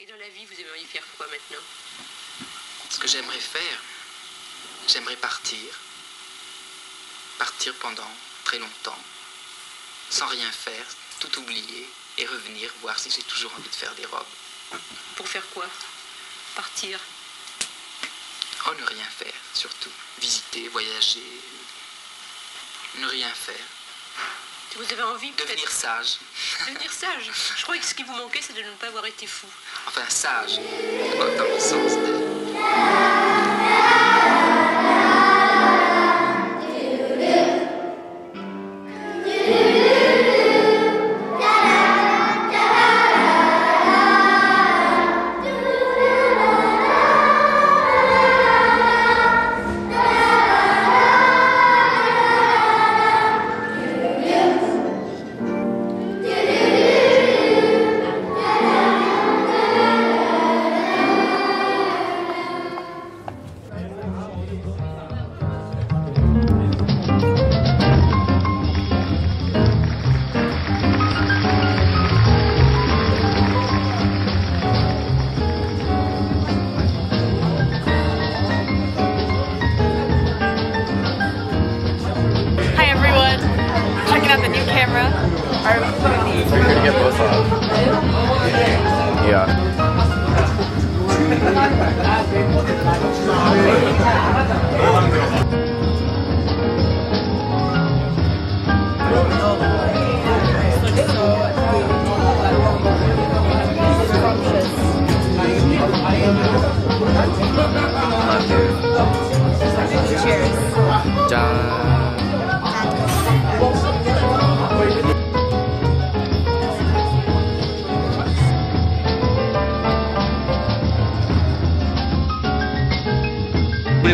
Et dans la vie, vous aimeriez faire quoi maintenant? Ce que j'aimerais faire, j'aimerais partir. Partir pendant très longtemps, sans rien faire, tout oublier, et revenir voir si j'ai toujours envie de faire des robes. Pour faire quoi? Partir? Oh, ne rien faire, surtout. Visiter, voyager, ne rien faire. Si vous avez envie, peut-être... Devenir sage. Devenir sage? Je croyais que ce qui vous manquait, c'est de ne pas avoir été fou. Enfin, sage, dans le sens de...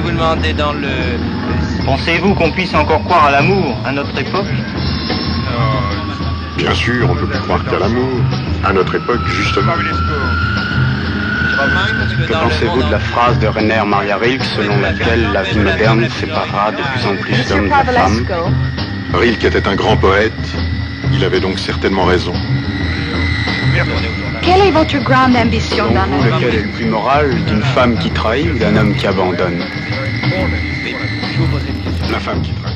Vous demander dans le... Pensez-vous qu'on puisse encore croire à l'amour à notre époque? Bien sûr, on ne peut plus croire qu'à l'amour. À notre époque, justement. Que pensez-vous de la phrase de Rainer Maria Rilke selon laquelle la vie moderne séparera de plus en plus d'hommes et de femmes? Rilke était un grand poète. Il avait donc certainement raison. Quelle est votre grande ambition dans la vie? Lequel est le plus moral, d'une femme qui trahit ou d'un homme qui abandonne? La femme qui trahit.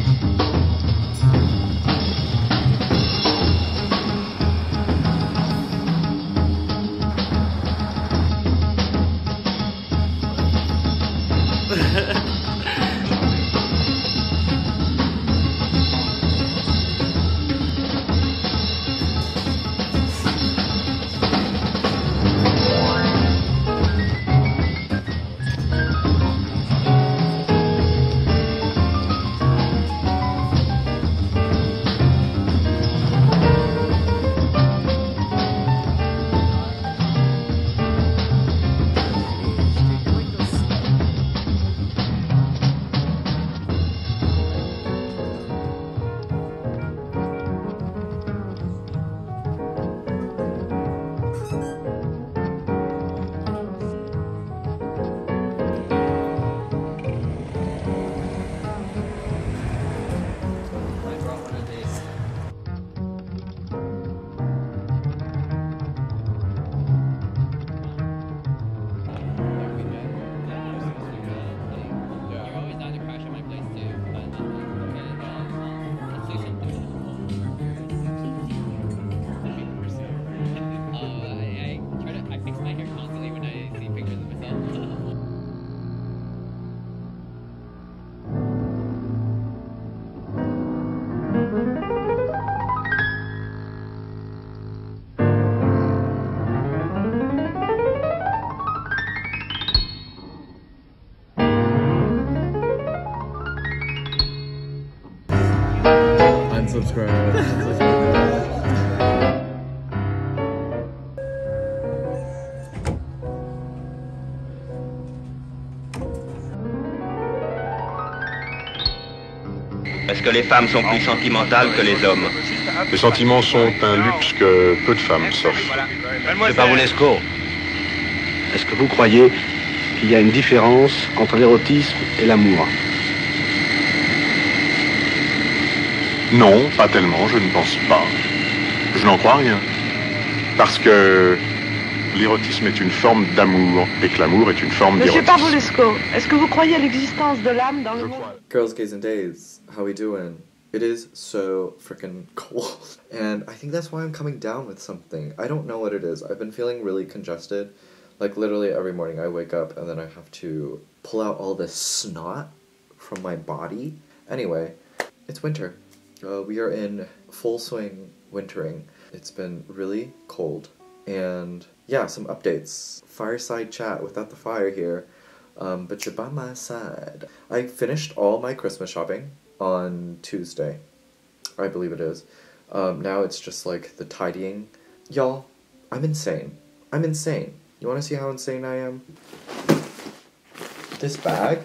Est-ce que les femmes sont plus sentimentales que les hommes? Les sentiments sont un luxe que peu de femmes s'offrent. C'est pas vous l'escroc. Est-ce que vous croyez qu'il y a une différence entre l'érotisme et l'amour? Non, pas tellement, je ne pense pas. Je n'en crois rien. Parce que l'érotisme est une forme d'amour et que l'amour est une forme Monsieur d'érotisme. Pavlesco, est-ce que vous croyez à l'existence de l'âme dans le monde? Girls, gays, and days, how we doing? It is so freaking cold, and I think that's why I'm coming down with something. I don't know what it is. I've been feeling really congested. Like, literally every morning I wake up and then I have to pull out all this snot from my body. Anyway, it's winter. We are in full swing wintering. It's been really cold. And yeah, some updates. Fireside chat without the fire here. But you're by my side. I finished all my Christmas shopping on Tuesday. I believe it is. Now it's just like the tidying. Y'all, I'm insane. I'm insane. You want to see how insane I am? This bag.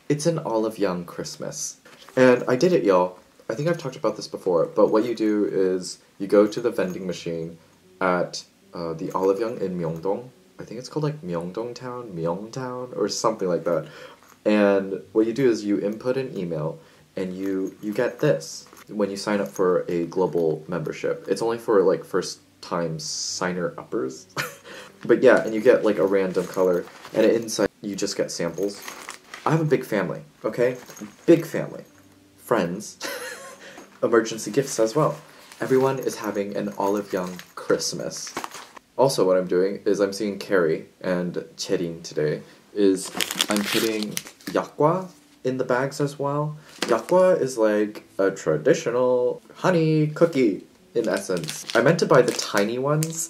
It's an Olive Young Christmas. And I did it, y'all. I think I've talked about this before, but what you do is you go to the vending machine at the Olive Young in Myeongdong. I think it's called like Myeongtown, or something like that. And what you do is you input an email and you get this when you sign up for a global membership. It's only for like first time signer uppers. But yeah, and you get like a random color, and inside you just get samples. I have a big family, okay? Big family. Friends. Emergency gifts as well. Everyone is having an Olive Young Christmas. Also, what I'm doing is I'm seeing Carrie and Cherin today. Is I'm putting yakgwa in the bags as well. Yakgwa is like a traditional honey cookie in essence. I meant to buy the tiny ones.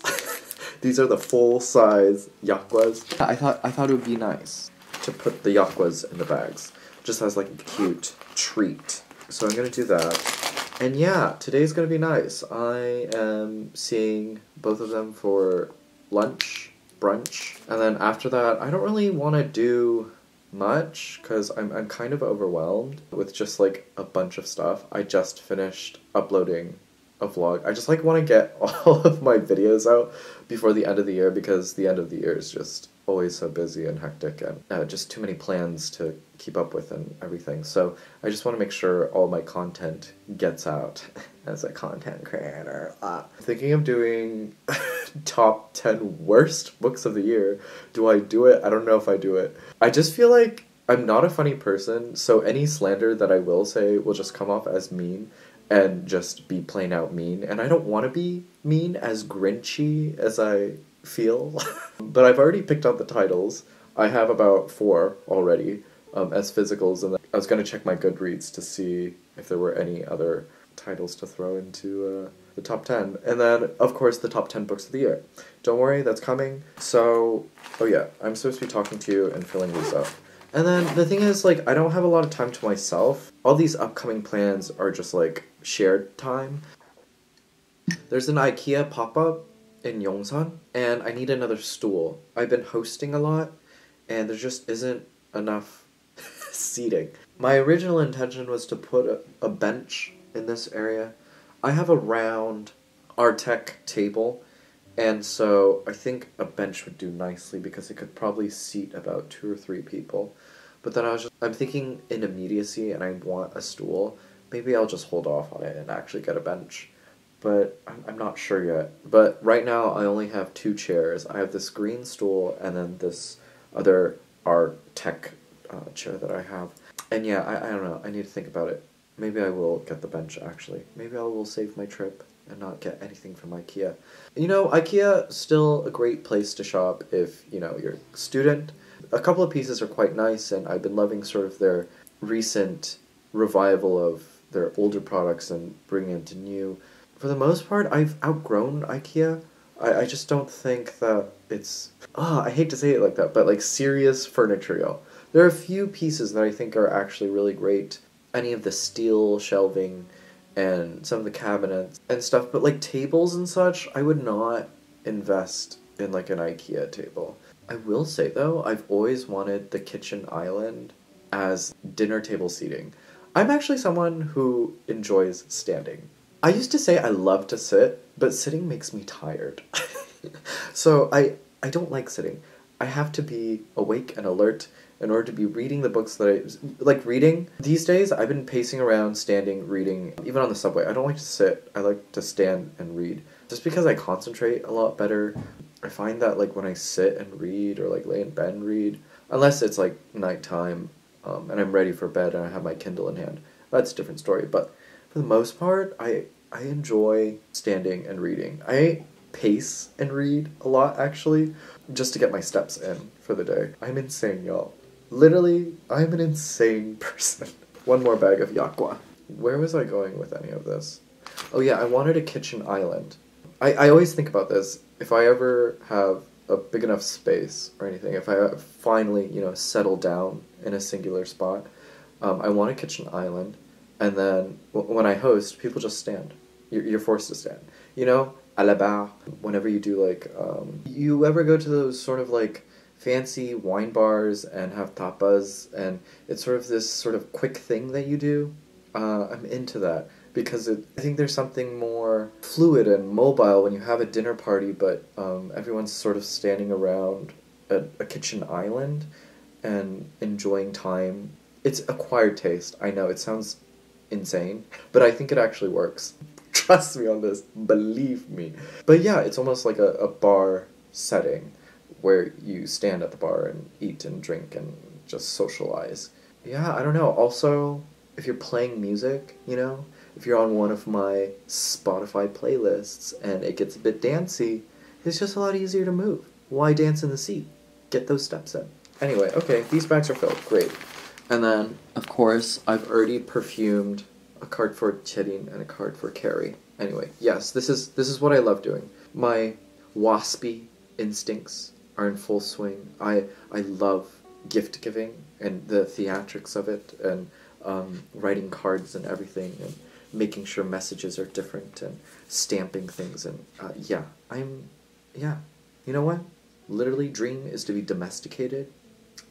These are the full-size yakgwas. I thought it would be nice to put the yakgwas in the bags, just as like a cute treat. So I'm gonna do that. And yeah, today's gonna be nice. I am seeing both of them for lunch, brunch, and then after that, I don't really want to do much because I'm kind of overwhelmed with just like a bunch of stuff. I just finished uploading a vlog. I just like want to get all of my videos out before the end of the year because the end of the year is just always so busy and hectic and just too many plans to keep up with and everything. So I just want to make sure all my content gets out as a content creator. Thinking of doing top 10 worst books of the year. Do I do it? I don't know if I do it. I just feel like I'm not a funny person, so any slander that I will say will just come off as mean and just be plain out mean. And I don't want to be mean, as grinchy as I feel. But I've already picked out the titles. I have about 4 already as physicals, and I was going to check my Goodreads to see if there were any other titles to throw into the top 10. And then, of course, the top 10 books of the year. Don't worry, that's coming. So, oh yeah, I'm supposed to be talking to you and filling these up. And then the thing is, like, I don't have a lot of time to myself. All these upcoming plans are just, like, shared time. There's an IKEA pop-up in Yongsan, and I need another stool. I've been hosting a lot, and there just isn't enough seating. My original intention was to put a bench in this area. I have a round Artec table, and so I think a bench would do nicely because it could probably seat about 2 or 3 people. But then I'm thinking in immediacy and I want a stool. Maybe I'll just hold off on it and actually get a bench. But I'm not sure yet. But right now I only have 2 chairs. I have this green stool and then this other Artec chair that I have. And yeah, I don't know. I need to think about it. Maybe I will get the bench, actually. Maybe I will save my trip and not get anything from IKEA. You know, IKEA still a great place to shop if, you know, you're a student. A couple of pieces are quite nice, and I've been loving sort of their recent revival of their older products and bringing into new. For the most part, I've outgrown IKEA. I just don't think that it's... I hate to say it like that, but like serious furniture, y'all. There are a few pieces that I think are actually really great. Any of the steel shelving and some of the cabinets and stuff, but like tables and such, I would not invest in like an IKEA table. I will say though, I've always wanted the kitchen island as dinner table seating. I'm actually someone who enjoys standing. I used to say I love to sit, but sitting makes me tired. So I don't like sitting. I have to be awake and alert in order to be reading the books that I like reading. These days, I've been pacing around, standing, reading, even on the subway. I don't like to sit. I like to stand and read. Just because I concentrate a lot better. I find that like when I sit and read or like lay in bed and read, unless it's like nighttime and I'm ready for bed and I have my Kindle in hand, that's a different story. But for the most part, I enjoy standing and reading. I pace and read a lot, actually, just to get my steps in for the day. I'm insane, y'all. Literally, I'm an insane person. One more bag of yakwa. Where was I going with any of this? Oh yeah, I wanted a kitchen island. I always think about this. If I ever have a big enough space or anything, if I finally, settle down in a singular spot, I want a kitchen island. And then when I host, people just stand. You're forced to stand. À la barre. Whenever you do you ever go to those sort of like fancy wine bars and have tapas, and it's sort of this sort of quick thing that you do? I'm into that. Because I think there's something more fluid and mobile when you have a dinner party, but everyone's sort of standing around a kitchen island and enjoying time. It's acquired taste. I know, it sounds insane, but I think it actually works. Trust me on this. Believe me. But yeah, it's almost like a bar setting where you stand at the bar and eat and drink and just socialize. Yeah, I don't know. Also, if you're playing music, if you're on one of my Spotify playlists and it gets a bit dancey, it's just a lot easier to move. Why dance in the seat? Get those steps in. Anyway, okay, these bags are filled. Great. And then, of course, I've already perfumed a card for Cherin and a card for Carrie. Anyway, yes, this is what I love doing. My waspy instincts are in full swing. I love gift giving and the theatrics of it, and writing cards and everything, and making sure messages are different, and stamping things, and you know what? Literally, dream is to be domesticated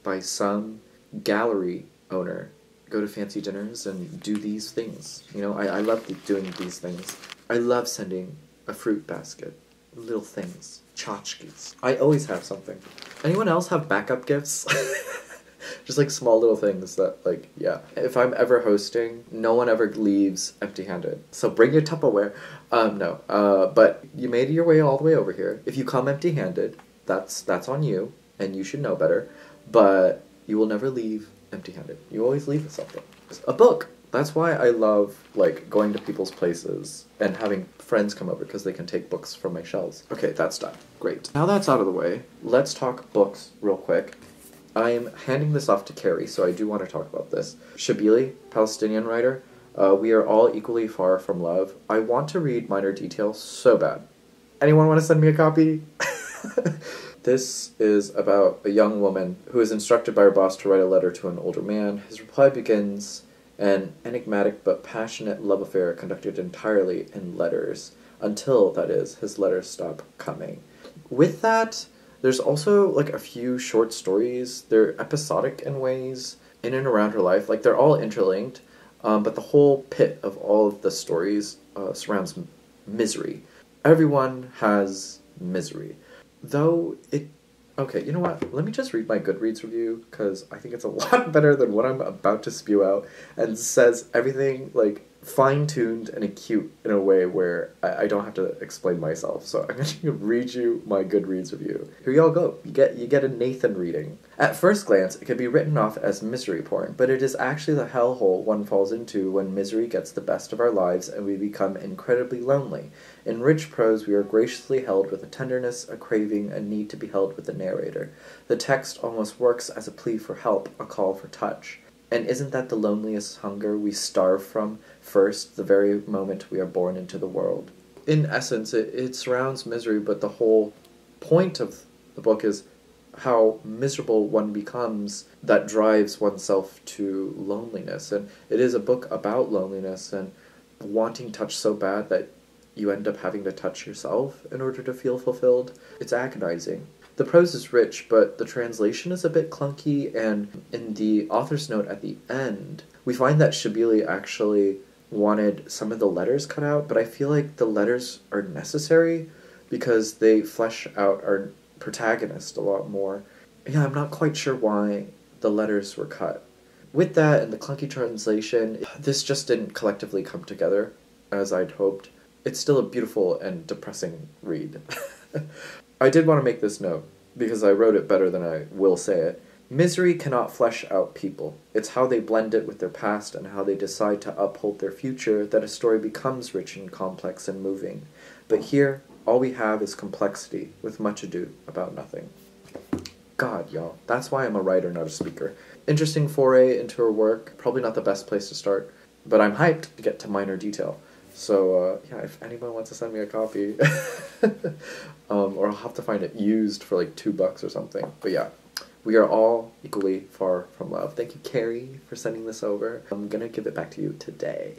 by some gallery owner. Go to fancy dinners and do these things. I love doing these things. I love sending a fruit basket, little things, tchotchkes. I always have something. Anyone else have backup gifts? Just like small little things that, if I'm ever hosting, no one ever leaves empty-handed. So bring your Tupperware. No. But you made your way all the way over here. If you come empty-handed, that's on you, and you should know better. But you will never leave empty-handed. You always leave with something. A book. That's why I love, going to people's places and having friends come over, because they can take books from my shelves. Okay, that's done. Great. Now that's out of the way, let's talk books real quick. I'm handing this off to Carrie, so I do want to talk about this. Shibli, Palestinian writer. We are all equally far from love. I want to read Minor Details so bad. Anyone want to send me a copy? This is about a young woman who is instructed by her boss to write a letter to an older man. His reply begins an enigmatic but passionate love affair conducted entirely in letters, until, that is, his letters stop coming. With that, there's also, a few short stories. They're episodic in ways, in and around her life. They're all interlinked, but the whole pit of all of the stories surrounds misery. Everyone has misery. Though it... Okay, you know what? Let me just read my Goodreads review, because I think it's a lot better than what I'm about to spew out, and says everything, fine-tuned and acute in a way where I don't have to explain myself. So I'm going to read you my Goodreads review. Here y'all go. You get a Nathan reading. At first glance, it could be written off as misery porn, but it is actually the hellhole one falls into when misery gets the best of our lives and we become incredibly lonely. In rich prose, we are graciously held with a tenderness, a craving, a need to be held with the narrator. The text almost works as a plea for help, a call for touch. And isn't that the loneliest hunger we starve from first, the very moment we are born into the world? In essence, it surrounds misery, but the whole point of the book is how miserable one becomes that drives oneself to loneliness. And it is a book about loneliness and wanting touch so bad that you end up having to touch yourself in order to feel fulfilled. It's agonizing. The prose is rich, but the translation is a bit clunky, and in the author's note at the end, we find that Shibli actually wanted some of the letters cut out, but I feel like the letters are necessary because they flesh out our protagonist a lot more. Yeah, I'm not quite sure why the letters were cut. With that and the clunky translation, this just didn't collectively come together as I'd hoped. It's still a beautiful and depressing read. I did want to make this note, because I wrote it better than I will say it. Misery cannot flesh out people. It's how they blend it with their past and how they decide to uphold their future that a story becomes rich and complex and moving. But here, all we have is complexity, with much ado about nothing. God, y'all, that's why I'm a writer, not a speaker. Interesting foray into her work, probably not the best place to start, but I'm hyped to get to minor detail. So, yeah, if anyone wants to send me a copy, or I'll have to find it used for like $2 or something. But yeah, we are all equally far from love. Thank you, Carrie, for sending this over. I'm gonna give it back to you today.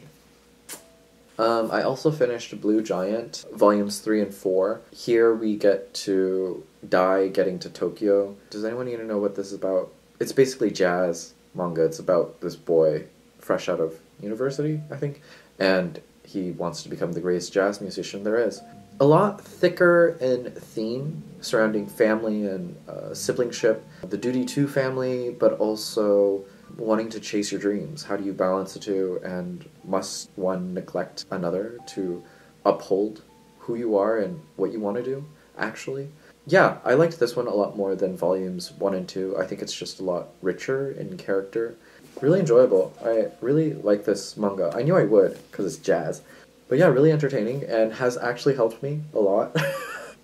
I also finished Blue Giant, volumes 3 and 4. Here we get to Dai getting to Tokyo. Does anyone need to know what this is about? It's basically jazz manga. It's about this boy fresh out of university, I think, and he wants to become the greatest jazz musician there is. A lot thicker in theme surrounding family and siblingship, the duty to family, but also wanting to chase your dreams. How do you balance the two, and must one neglect another to uphold who you are and what you want to do, actually? Yeah, I liked this one a lot more than volumes 1 and 2. I think it's just a lot richer in character. Really enjoyable. I really like this manga. I knew I would, because it's jazz. But yeah, really entertaining, and has actually helped me a lot.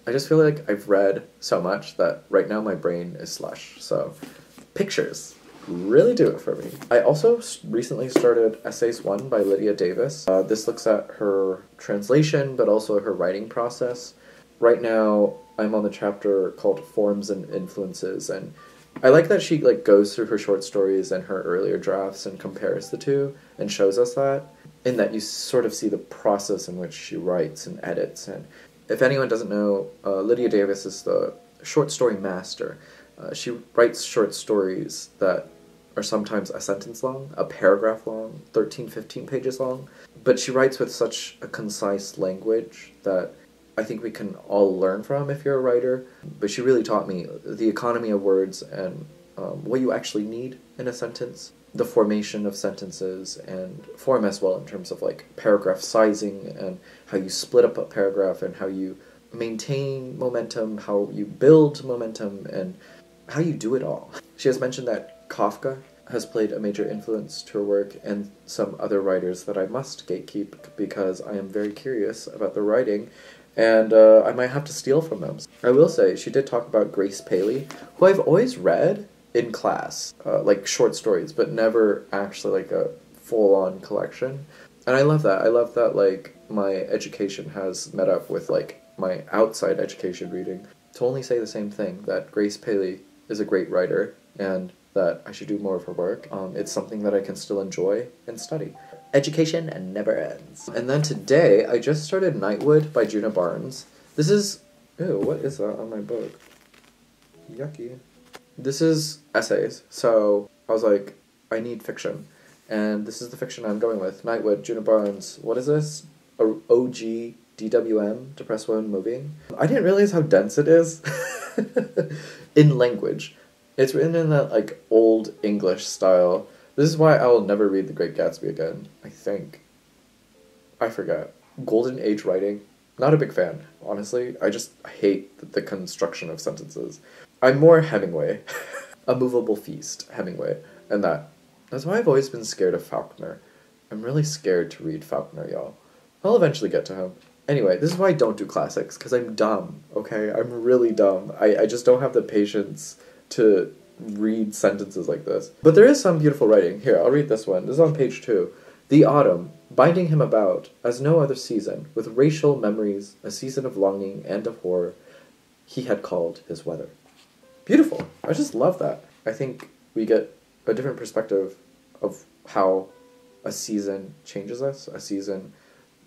I just feel like I've read so much that right now my brain is slush. So, pictures really do it for me. I also recently started Essays 1 by Lydia Davis. This looks at her translation, but also her writing process. Right now, I'm on the chapter called Forms and Influences, and I like that she goes through her short stories and her earlier drafts and compares the two and shows us that, in that you sort of see the process in which she writes and edits. And if anyone doesn't know, Lydia Davis is the short story master. She writes short stories that are sometimes a sentence long, a paragraph long, 13, 15 pages long, but she writes with such a concise language that I think we can all learn from if you're a writer. But she really taught me the economy of words and what you actually need in a sentence, the formation of sentences, and form as well in terms of paragraph sizing and how you split up a paragraph and how you maintain momentum, how you build momentum, and how you do it all. She has mentioned that Kafka has played a major influence to her work, and some other writers that I must gatekeep because I am very curious about their writing, and I might have to steal from them. I will say, she did talk about Grace Paley, who I've always read in class, short stories, but never actually a full-on collection. And I love that. I love that my education has met up with my outside education reading to only say the same thing, that Grace Paley is a great writer and that I should do more of her work. It's something that I can still enjoy and study. Education never ends. And then today, I just started Nightwood by Djuna Barnes. This is... Ew, what is that on my book? Yucky. This is essays, so I was like, I need fiction. And this is the fiction I'm going with. Nightwood, Djuna Barnes. What is this? OG DWM, Depressed Women Moving. I didn't realize how dense it is in language. It's written in that old English style. This is why I will never read The Great Gatsby again, I think. I forget. Golden Age writing. Not a big fan, honestly. I just hate the construction of sentences. I'm more Hemingway. A Movable Feast, Hemingway. And that's why I've always been scared of Faulkner. I'm really scared to read Faulkner, y'all. I'll eventually get to him. Anyway, this is why I don't do classics, because I'm dumb, okay? I'm really dumb. I just don't have the patience to read sentences like this. But there is some beautiful writing. Here, I'll read this one. This is on page 2. The autumn, binding him about, as no other season, with racial memories, a season of longing and of horror, he had called his weather. Beautiful. I just love that. I think we get a different perspective of how a season changes us, a season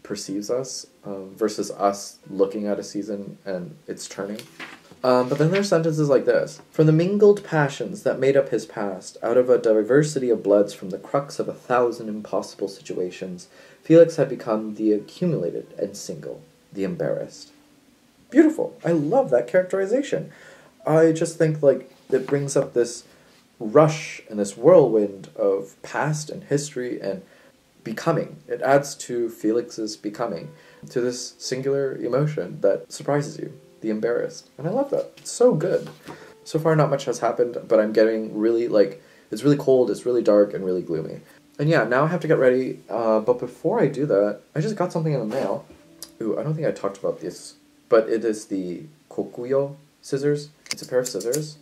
perceives us, versus us looking at a season and it's turning. But then there's sentences like this. From the mingled passions that made up his past, out of a diversity of bloods from the crux of 1,000 impossible situations, Felix had become the accumulated and single, the embarrassed. Beautiful. I love that characterization. I just think, it brings up this rush and this whirlwind of past and history and becoming. It adds to Felix's becoming, to this singular emotion that surprises you, the embarrassed. And I love that. It's so good. So far not much has happened, but I'm getting really, like, it's really cold, it's really dark, and really gloomy. And yeah, now I have to get ready, but before I do that, I just got something in the mail. Ooh, I don't think I talked about this, but it is the Kokuyo scissors. It's a pair of scissors,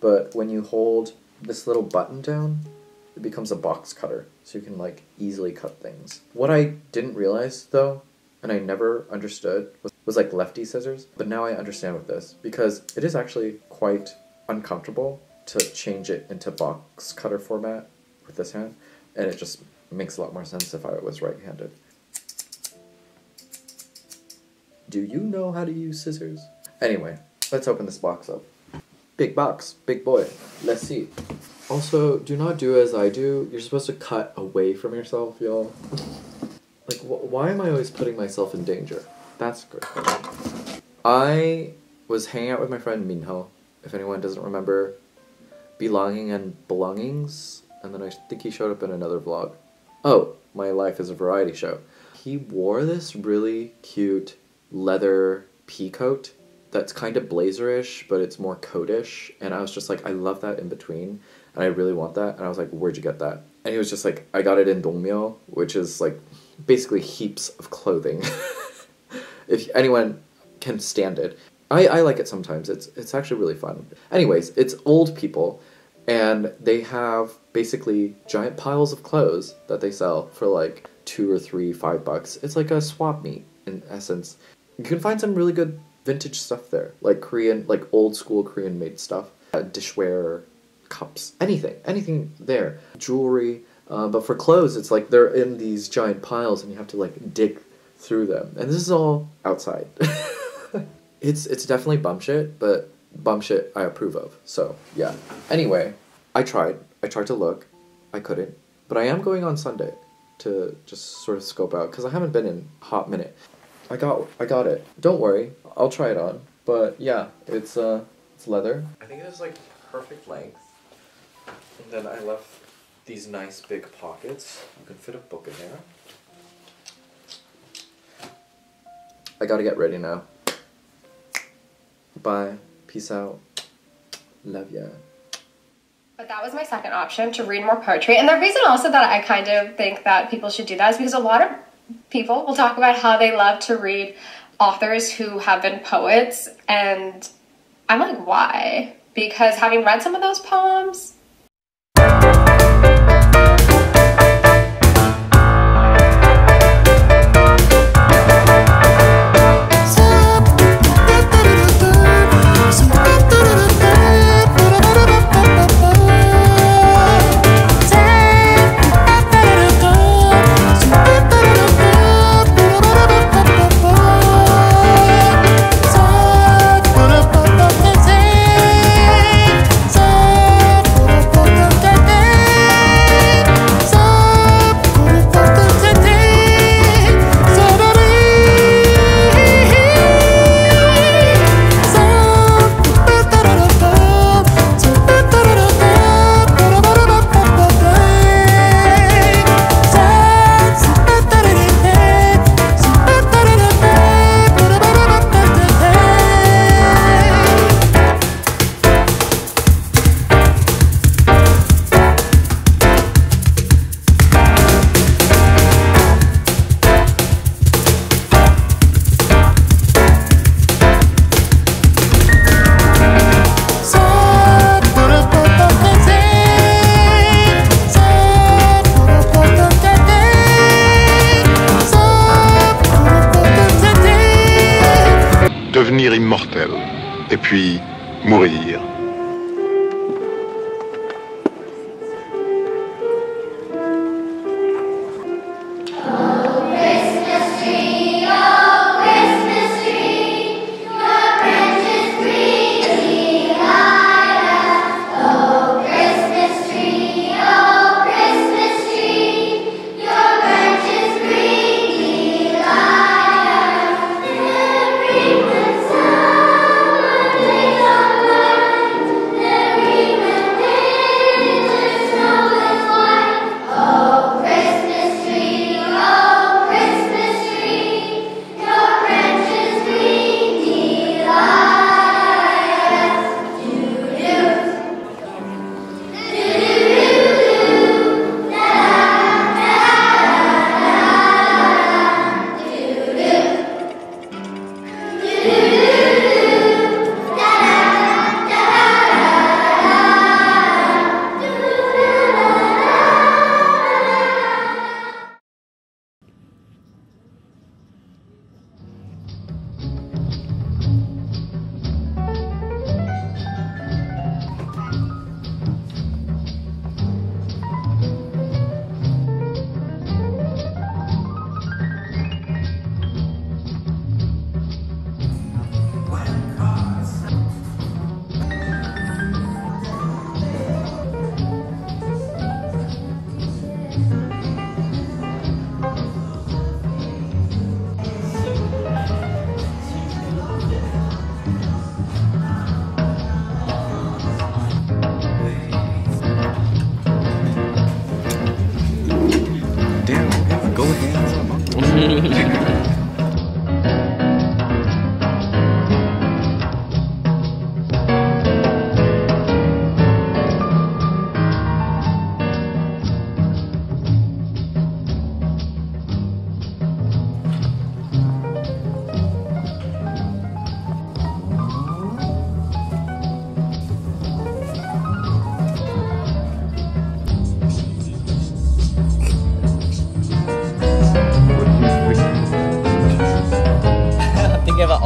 but when you hold this little button down, it becomes a box cutter, so you can, like, easily cut things. What I didn't realize, though, and I never understood, was like lefty scissors, but now I understand with this, because it is actually quite uncomfortable to change it into box cutter format with this hand, and it just makes a lot more sense if I was right-handed. Do you know how to use scissors? Anyway, let's open this box up. Big box, big boy. Let's see. Also, do not do as I do. You're supposed to cut away from yourself, y'all. Like, why am I always putting myself in danger? That's good. I was hanging out with my friend Minho, if anyone doesn't remember Belonging and Belongings, and then I think he showed up in another vlog. Oh, My Life is a Variety Show. He wore this really cute leather pea coat that's kind of blazerish, but it's more coatish, and I was just like, I love that in between, and I really want that, and I was like, where'd you get that? And he was just like, I got it in Dongmyo, which is like basically heaps of clothing. If anyone can stand it. I like it sometimes. It's actually really fun. Anyways, it's old people, and they have basically giant piles of clothes that they sell for like $2 or $3, $5. It's like a swap meet in essence. You can find some really good vintage stuff there, like Korean, like old school Korean made stuff, dishware, cups, anything there, jewelry. But for clothes, it's like they're in these giant piles, and you have to like dig through them. And this is all outside. It's definitely bum shit, but bum shit I approve of. So yeah. Anyway, I tried to look, I couldn't, but I am going on Sunday to just sort of scope out, because I haven't been in a hot minute. I got it. Don't worry, I'll try it on. But yeah, it's leather. I think it is like perfect length. And then I left these nice big pockets. You can fit a book in there. I gotta get ready now. Bye. Peace out. Love ya. But that was my second option, to read more poetry. And the reason also that I kind of think that people should do that is because a lot of people will talk about how they love to read authors who have been poets, and I'm like, why? Because having read some of those poems, devenir immortel, et puis mourir.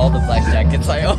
all the black jackets I own.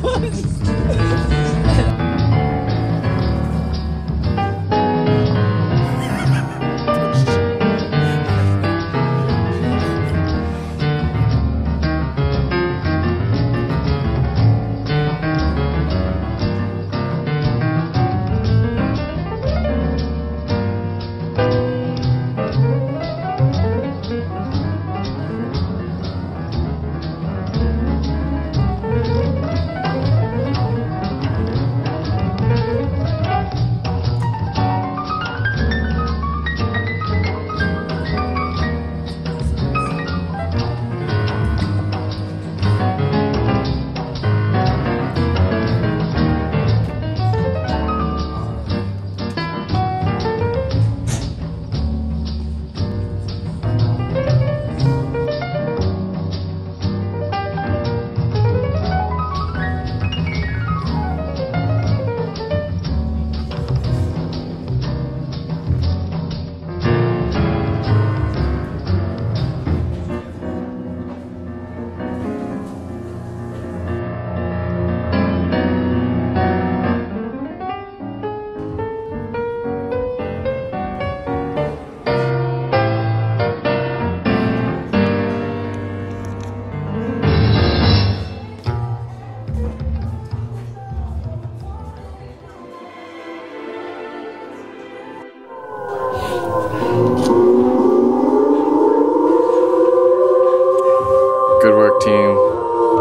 Good work, team.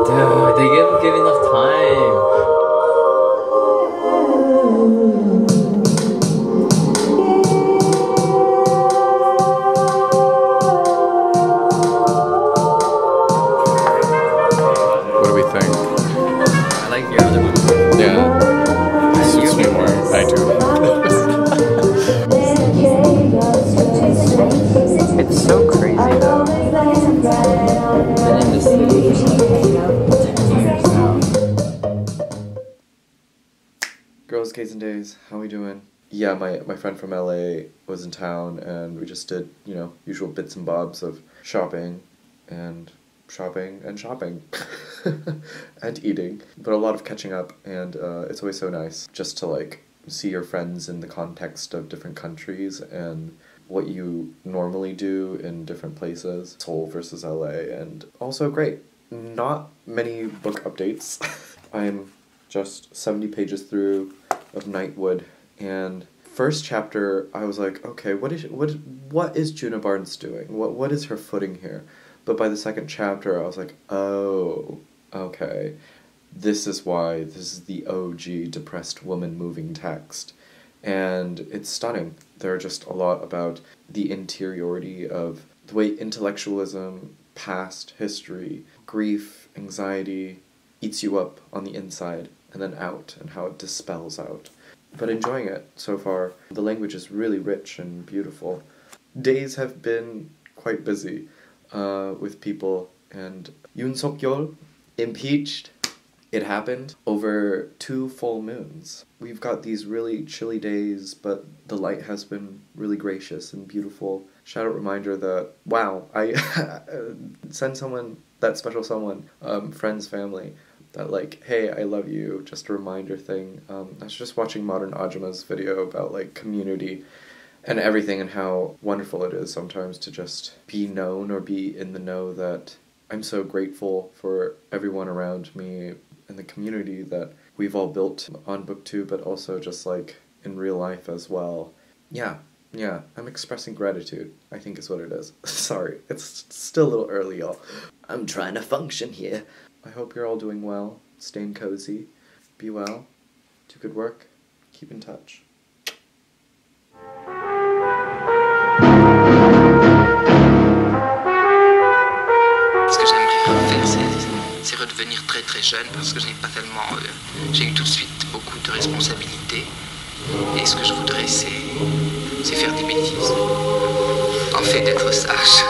Dude, they didn't give enough time. What do we think? I like your other one. Yeah. This suits me more. I do. It's so crazy though. Been in the city for 10 years now. Girls, Gays and Days, how we doing? Yeah, my friend from LA was in town and we just did, you know, usual bits and bobs of shopping and shopping and eating, but a lot of catching up, and it's always so nice just to like see your friends in the context of different countries and what you normally do in different places. Seoul versus LA, and also great. Not many book updates. I'm just 70 pages through of Nightwood, and first chapter I was like, okay, what is Djuna Barnes doing? What is her footing here? But by the second chapter I was like, oh, okay. This is why this is the OG depressed woman moving text. And it's stunning. There are just a lot about the interiority of the way intellectualism, past history, grief, anxiety eats you up on the inside and then out, and how it dispels out. But enjoying it so far. The language is really rich and beautiful. Days have been quite busy with people, and Yoon Suk-yeol impeached. It happened over 2 full moons. We've got these really chilly days, but the light has been really gracious and beautiful. Shout out reminder that, wow, I send someone, that special someone, friends, family, that like, hey, I love you, just a reminder thing. I was just watching Modern Ajuma's video about like community and everything, and how wonderful it is sometimes to just be known or be in the know that I'm so grateful for everyone around me and the community that we've all built on BookTube, but also just like in real life as well. Yeah, I'm expressing gratitude, I think is what it is. Sorry, it's still a little early, y'all. I'm trying to function here. I hope you're all doing well, staying cozy, be well, do good work, keep in touch. Ce que j'aimerais refaire, c'est redevenir très très jeune, parce que je n'ai pas tellement... j'ai eu tout de suite beaucoup de responsabilités, et ce que je voudrais, c'est faire des bêtises. En fait, d'être sage.